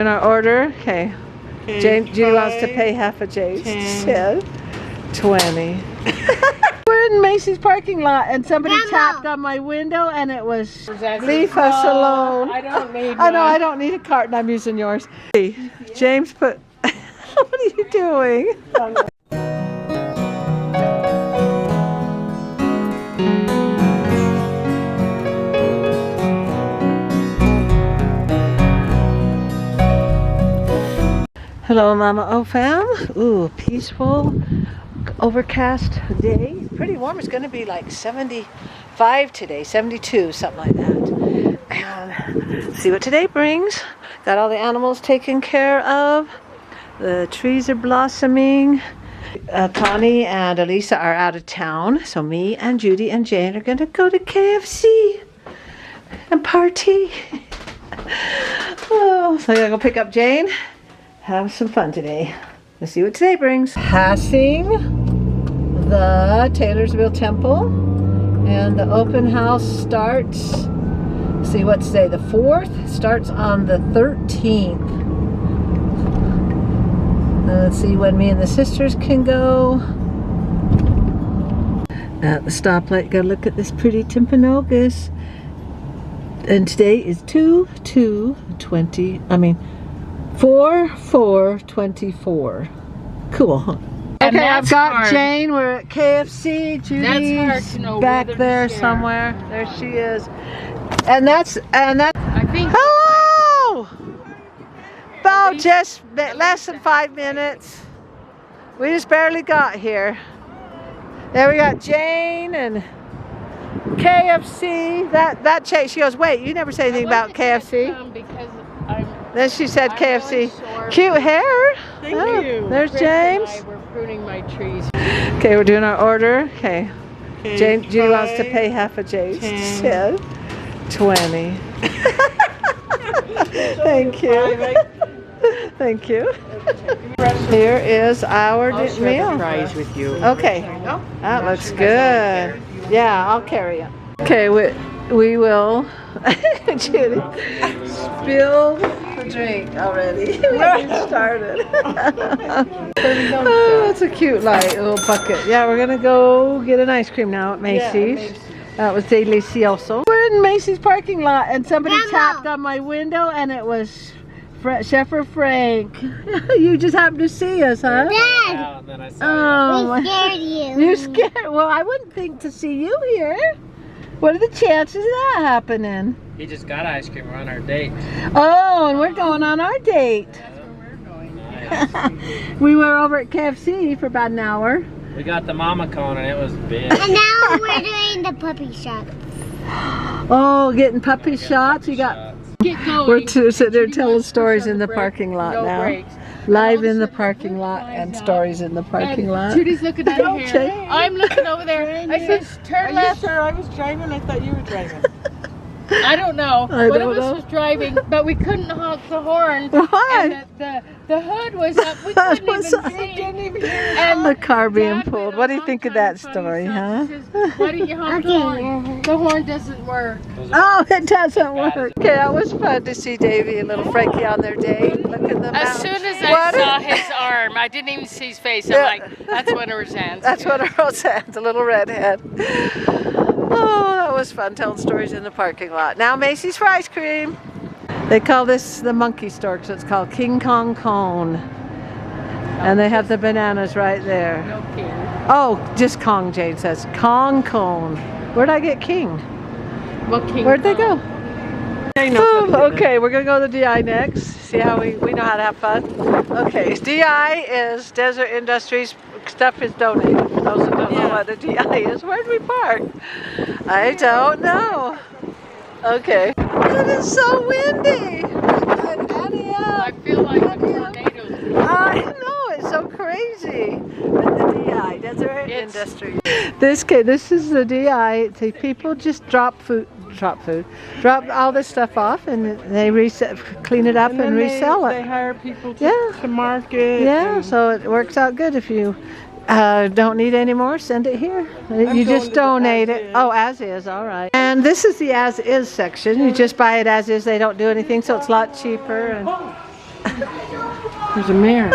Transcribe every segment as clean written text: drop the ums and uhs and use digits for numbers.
In our order, okay. Jane, Judy wants to pay half a Jane's. 10, 20. We're in Macys parking lot and somebody tapped on my window and it was leave us alone. I don't need I know I don't need a carton, I'm using yours. James put, what are you doing? Hello, Mama O fam. Ooh, peaceful, overcast day. Pretty warm. It's going to be like 75 today, 72, something like that. And see what today brings. Got all the animals taken care of. The trees are blossoming. Connie and Elisa are out of town, so me and Judy and Jane are going to go to KFC and party. Oh, so I gotta go pick up Jane. Have some fun today. Let's see what today brings. Passing the Taylorsville Temple, and the open house starts, see what's today, the 4th, starts on the 13th. Let's see when me and the sisters can go. At the stoplight, gotta look at this pretty Timpanogos. And today is 4/4/24. Cool. And Okay, I've got hard. Jane. We're at KFC. Judy's hard to know back whether to there share. somewhere. There she is. And that. I think. Hello. About just less than 5 minutes. We just barely got here. There we got Jane and KFC. That Chase. She goes, wait, you never say anything about KFC. Because Then she said I'm KFC. really short. Cute hair. Thank you. There's Chris and James. I were pruning my trees. Okay, we're doing our order. Okay. Jane, Judy wants to pay half a Jane's. 10, 20. Thank you. Thank you. Here is our meal. Fries with you. Okay. That looks good. Yeah, I'll carry it. Okay, we will. Judy spilled the drink already. We haven't started. Oh, that's a cute little bucket. Yeah, we're gonna go get an ice cream now at Macys. That was delicioso. We're in Macys parking lot and somebody tapped on my window and it was Chef Frank. You just happened to see us, huh? Dad! Oh, We scared you. you're scared? Well, I wouldn't think to see you here. What are the chances of that happening? He just got ice cream. We're on our date. Oh, and we're going on our date. That's where we're going. We were over at KFC for about an hour. We got the mama cone and it was big. And now we're doing the puppy shot. Oh, getting puppy shots. You got. Get going. We're sitting there Judy telling wants to stories push on in the brake. parking lot No now. brakes. Live in Also, the parking lot and stories in the parking And lot. Judy's looking at Don't here. shake. I'm looking over there. I said, turn left. Sure, I was driving. I thought you were driving. I don't know. I One don't of us know. was driving, but we couldn't honk the horn. Why? And the hood was up. We couldn't was even up. see. And the car being Dad pulled. went What do a you long think of time that funny story, stuff. huh? He says, why don't you honk the horn? The horn doesn't work. Oh, it doesn't work. Okay, that was fun to see Davey and little Frankie on their date. Look at them. As soon as I What? saw his arm, I didn't even see his face. Yeah. I'm like, that's one of her hands. That's what her Roseanne's, a little redhead. Oh, that was fun telling stories in the parking lot. Now Macys for ice cream. They call this the monkey store because it's called King Kong Cone. And they have the bananas right there. No king. Oh, just Kong, Jane says. Kong Cone. Where'd I get King? What king? Where'd they go? Oh, okay, we're gonna go to the DI next. See how we know how to have fun. Okay, DI is Desert Industries. Stuff is donated. For those who don't know what a DI is, where'd we park? I don't know. Okay. It is so windy. Annie I feel like the tornadoes. I know, it's so crazy. But the DI, Desert It's- Industries. This is the DI. The people just drop all this stuff off, and they clean it up and resell They it. hire people to, Yeah. to market. Yeah, and so it works out good. If you don't need any more, send it here. You just going to the donate as it. is. Oh, as is, all right. And this is the as is section. You just buy it as is. They don't do anything, so it's a lot cheaper. And There's a mirror.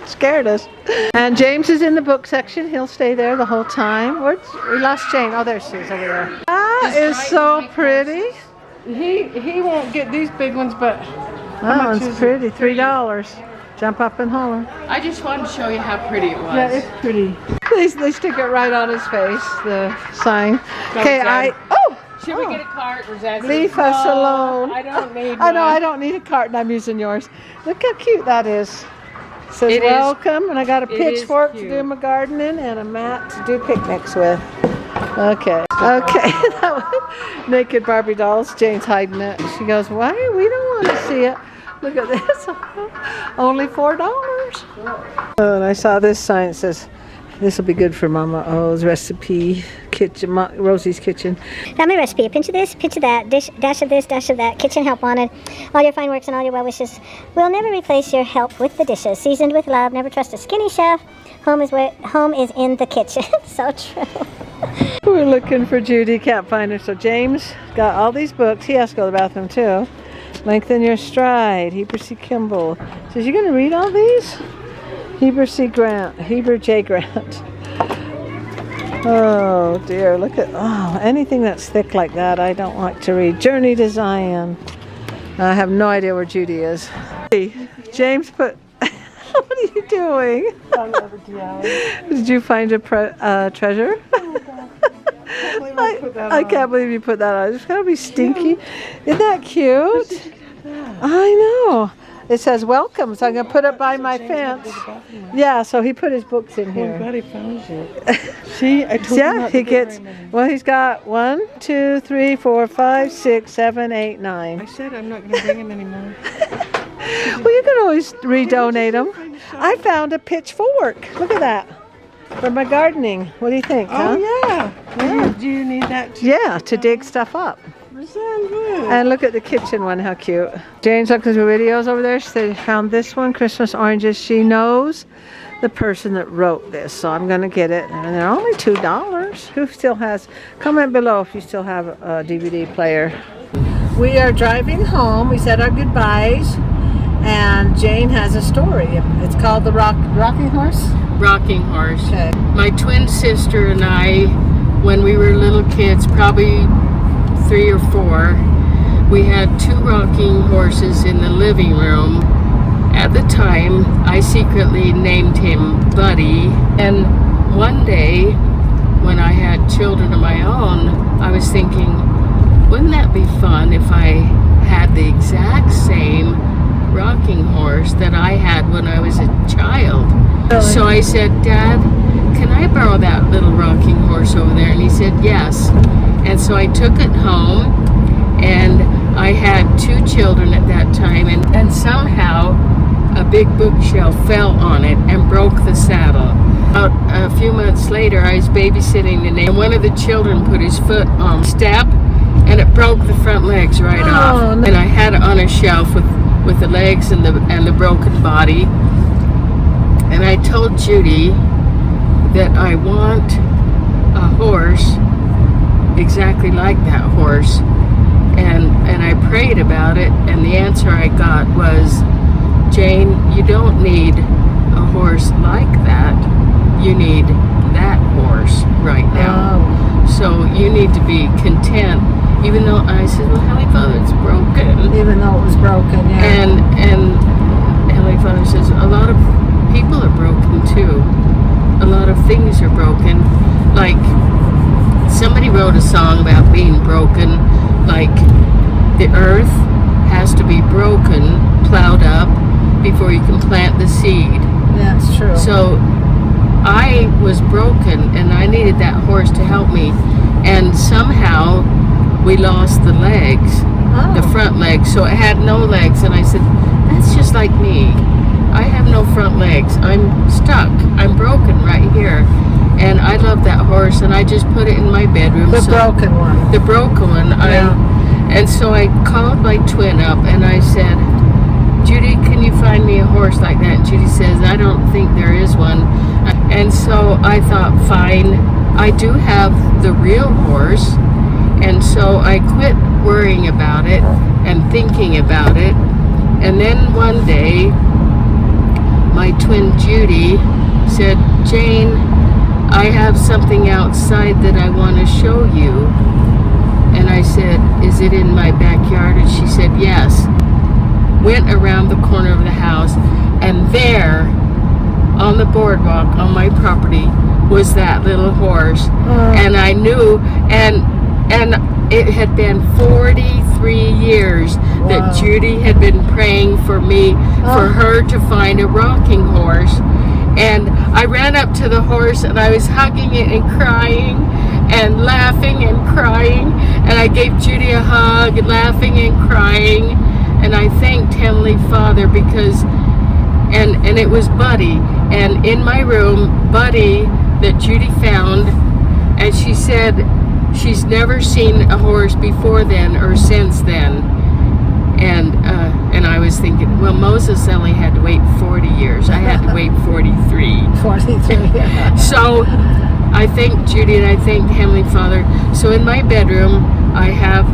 Scared us. And James is in the book section. He'll stay there the whole time. We lost Jane. Oh, there she is over there. That is so pretty. He won't get these big ones, but That one's pretty. $3. Jump up and holler. I just wanted to show you how pretty it was. yeah, it's pretty. They stick it right on his face, the sign. Okay, Should we get a cart? Or is that leave us alone. I don't need I know, one. I don't need a cart and I'm using yours. Look how cute that is. It says It is- welcome, and I got a it is pitchfork to cute. do my gardening and a mat to do picnics with. Okay. That was naked Barbie dolls. Jane's hiding it. She goes, why? We don't want to see it. Look at this. Only $4. Oh, and I saw this sign that says, this will be good for Mama O's recipe kitchen, Rosie's kitchen. Family recipe, a pinch of this, pinch of that, dash of this, dash of that, kitchen help wanted. All your fine works and all your well wishes will never replace your help with the dishes. Seasoned with love, never trust a skinny chef. Home is in the kitchen. So true. We're looking for Judy, can't find her. So James got all these books. He has to go to the bathroom too. Lengthen Your Stride, Heber C. Kimball. Says, you gonna read all these? Heber J. Grant. Oh dear, look at, anything that's thick like that I don't like to read. Journey to Zion. I have no idea where Judy is. Hey, James put, what are you doing? Did you find a treasure? I can't believe you put that on. It's gotta be stinky. Isn't that cute? I know. It says welcome, so I'm gonna put it by my fence. Yeah, so he put his books in Oh, here. God, he found it. See, I told him Yeah, not he to get gets. very many. Well, he's got 1, 2, 3, 4, 5, 6, 7, 8, 9. I said I'm not going to bring him anymore. Well, you can always redonate them. I found a pitchfork. Look at that. For my gardening. What do you think, huh? Oh, yeah. Do you need that too? Yeah, to dig stuff up. Sounds good. And look at the kitchen one, how cute. Jane's looking through videos over there. She said, found this one, Christmas Oranges. She knows the person that wrote this, so I'm going to get it. And they're only $2. Who still has, comment below if you still have a DVD player. We are driving home. We said our goodbyes. And Jane has a story. It's called The Rocking Horse. Rocking horse. Okay. My twin sister and I, when we were little kids, probably 3 or 4, we had 2 rocking horses in the living room. At the time, I secretly named him Buddy. And one day, when I had children of my own, I was thinking, wouldn't that be fun if I had the exact same rocking horse that I had when I was a child? Really? So I said, Dad, can I borrow that little rocking horse over there? And he said, yes. And so I took it home, and I had 2 children at that time, and somehow a big bookshelf fell on it and broke the saddle. About a few months later, I was babysitting, and one of the children put his foot on the step, and it broke the front legs right off. No. And I had it on a shelf with the legs and the broken body. And I told Judy that I want a horse exactly like that horse, and I prayed about it, and the answer I got was, Jane, you don't need a horse like that, you need that horse right now. So you need to be content, even though I said, well, Heavenly Father, it's broken. Even though it was broken, yeah. And Heavenly Father says, a lot of people are broken too. A lot of things are broken. Like, somebody wrote a song about being broken, like the earth has to be broken, plowed up, before you can plant the seed. Yeah, it's true. So I was broken, and I needed that horse to help me. And somehow we lost the legs, the front legs. So it had no legs, and I said, that's just like me. I have no front legs. I'm stuck. I'm broken right here. And I love that horse, and I just put it in my bedroom. The broken one. The broken one. And so I called my twin up, and I said, Judy, can you find me a horse like that? And Judy says, I don't think there is one. And so I thought, fine, I do have the real horse. And so I quit worrying about it and thinking about it. And then one day, my twin Judy said, Jane, I have something outside that I want to show you. And I said, is it in my backyard? And she said, yes. Went around the corner of the house, and there, on the boardwalk on my property, was that little horse. And I knew, and it had been 43 years that Judy had been praying for me, for her to find a rocking horse. And I ran up to the horse, and I was hugging it and crying and laughing and crying, and I gave Judy a hug, laughing and crying, and I thanked Heavenly Father because, and it was Buddy, and in my room, Buddy that Judy found, and she said she's never seen a horse before then or since then. And I was thinking, well, Moses only had to wait 40 years. I had to wait 43. 43. So I thank Judy and I thank Heavenly Father. So in my bedroom, I have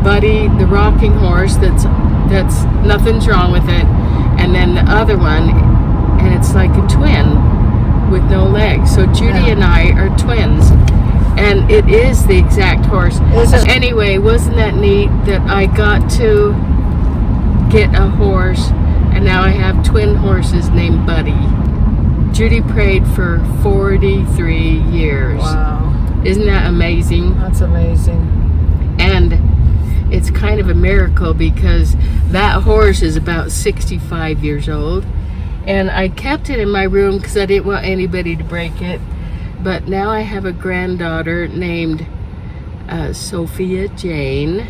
Buddy, the rocking horse. That's nothing's wrong with it. And then the other one, and it's like a twin with no legs. So Judy and I are twins. And it is the exact horse. Anyway, wasn't that neat that I got to get a horse, and now I have twin horses named Buddy. Judy prayed for 43 years. Wow. Isn't that amazing? That's amazing. And it's kind of a miracle because that horse is about 65 years old. And I kept it in my room because I didn't want anybody to break it. But now I have a granddaughter named Sophia Jane.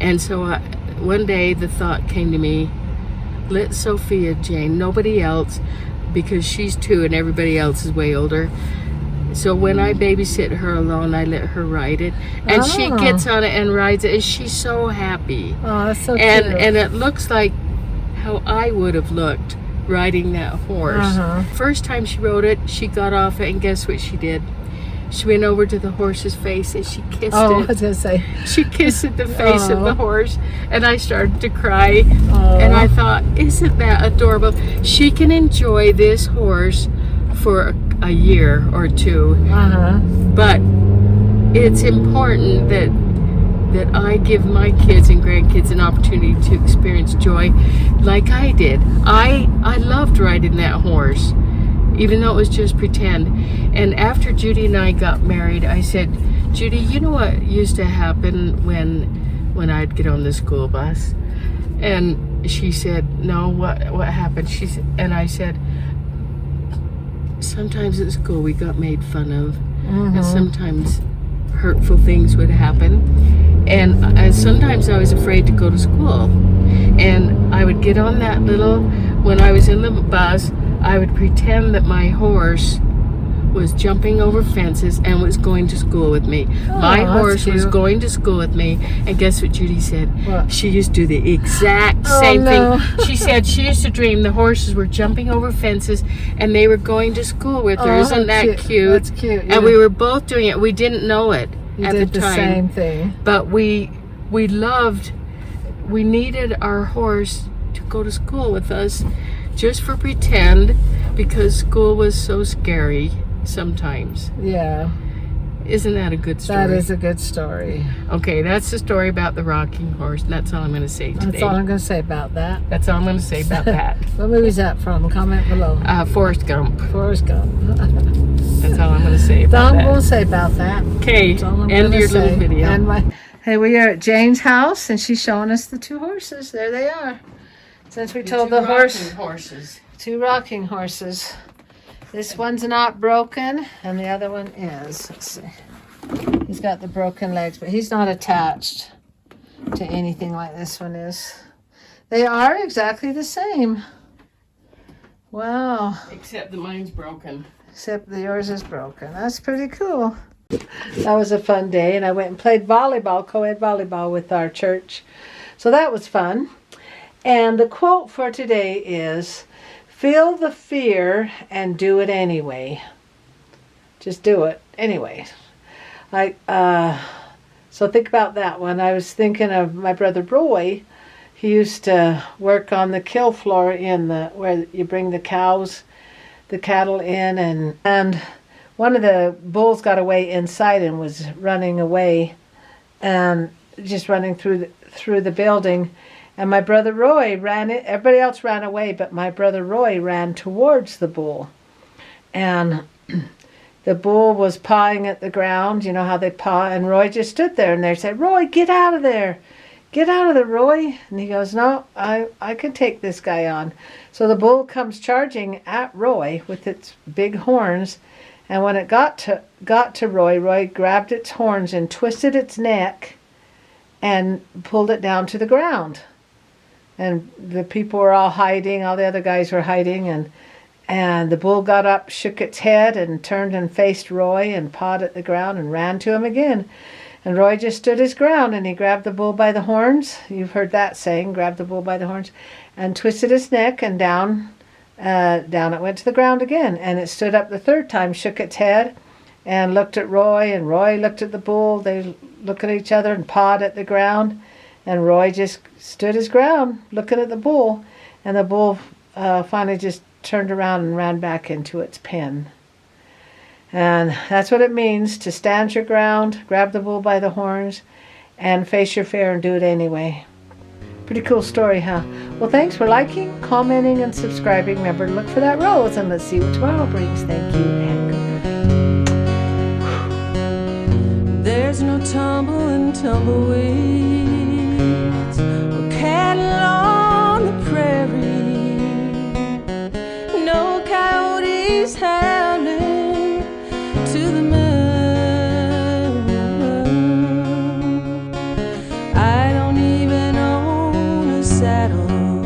And so one day the thought came to me, let Sophia Jane, nobody else, because she's 2 and everybody else is way older. So when I babysit her alone, I let her ride it. And she gets on it and rides it, and she's so happy. Oh, that's so cute. And it looks like how I would have looked riding that horse. First time she rode it, she got off it, and guess what she did? She went over to the horse's face and she kissed it. I was gonna say. She kissed the face of the horse, and I started to cry. And I thought, isn't that adorable? She can enjoy this horse for a year or 2, but it's important that I give my kids and grandkids an opportunity to experience joy like I did. I loved riding that horse, even though it was just pretend. And after Judy and I got married, I said, Judy, you know what used to happen when I'd get on the school bus? And she said, no, what happened? And I said, sometimes at school we got made fun of, and sometimes hurtful things would happen. And sometimes I was afraid to go to school. And I would get on that when I was in the bus, I would pretend that my horse was jumping over fences and was going to school with me. My horse was going to school with me, and guess what Judy said? What? She used to do the exact same thing. She said she used to dream the horses were jumping over fences and they were going to school with her. Isn't that cute? That's cute. And we were both doing it. We didn't know it at did the time. the same thing. But we needed our horse to go to school with us just for pretend, because school was so scary sometimes. Yeah. Isn't that a good story? That is a good story. Okay, that's the story about the rocking horse, and that's all I'm going to say today. That's all I'm going to say about that. That's all I'm going to say about that. What movie is that from? Comment below. Forrest Gump. Forrest Gump. That's all I'm going to say That's all about I'm that. going to say about that. Okay, That's all I'm end gonna your say. little video. And hey, we are at Jane's house, and she's showing us the 2 horses. There they are. Since we told the horses. 2 rocking horses. This one's not broken, and the other one is. Let's see. He's got the broken legs, but he's not attached to anything like this one is. They are exactly the same. Wow. Except that mine's broken. Except that yours is broken. That's pretty cool. That was a fun day, and I went and played volleyball, co-ed volleyball with our church. So that was fun. And the quote for today is, feel the fear and do it anyway. Just do it anyway. So think about that one. I was thinking of my brother Roy. he used to work on the kill floor in where you bring the cattle in, and one of the bulls got away inside and was running away, and just running through the building. And my brother Roy ran it. Everybody else ran away, but my brother Roy ran towards the bull. And the bull was pawing at the ground. You know how they paw? And Roy just stood there, and they said, "Roy, get out of there. Get out of there, Roy." And he goes, "No, I can take this guy on." So the bull comes charging at Roy with its big horns. And when it got to Roy, Roy grabbed its horns and twisted its neck and pulled it down to the ground. And the people were all hiding, all the other guys were hiding, and the bull got up, shook its head, and turned and faced Roy and pawed at the ground and ran to him again. And Roy just stood his ground, and he grabbed the bull by the horns. You've heard that saying, grab the bull by the horns, and twisted its neck, and down it went to the ground again. And it stood up the third time, shook its head, and looked at Roy, and Roy looked at the bull. They looked at each other and pawed at the ground. And Roy just stood his ground, looking at the bull. And the bull finally just turned around and ran back into its pen. And that's what it means to stand your ground, grab the bull by the horns, and face your fear and do it anyway. Pretty cool story, huh? Well, thanks for liking, commenting, and subscribing. Remember to look for that rose, and let's see what tomorrow brings. Thank you, and good night. There's no tumble and tumbleweeds or cattle on the prairie. No coyotes howling to the moon. I don't even own a saddle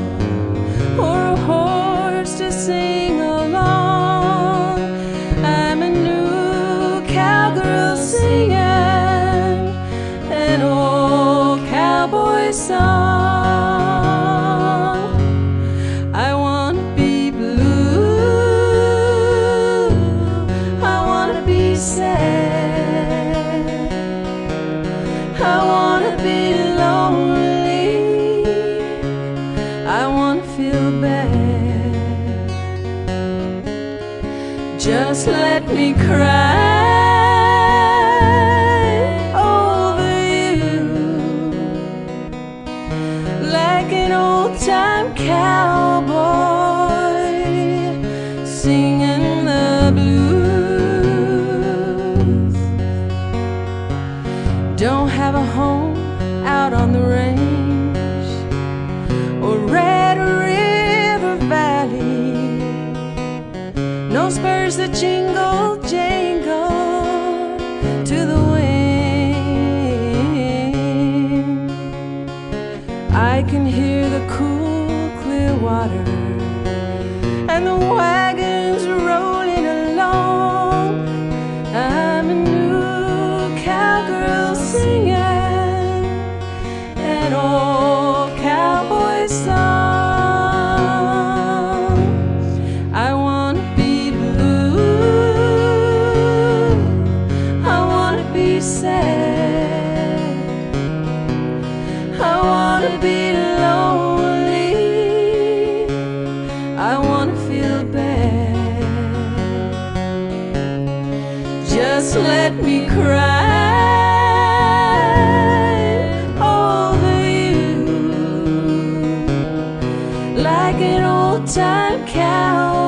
or a horse to sing along. I'm a new cowgirl singing an old cowboy song. I wanna be blue, I wanna be sad, I wanna be lonely, I wanna feel bad. Just let me cry an old-time cowboy singing the blues. Don't have a home out on the range or Red River Valley. No spurs that jingle, jangle to the wind. I can hear the cool, clear water and the wagons rolling along. I'm a new cowgirl singing an old cowboy song. I wanna be blue, I wanna be sad, I wanna be lonely, I wanna feel bad. Just let me cry over you like an old-time cow.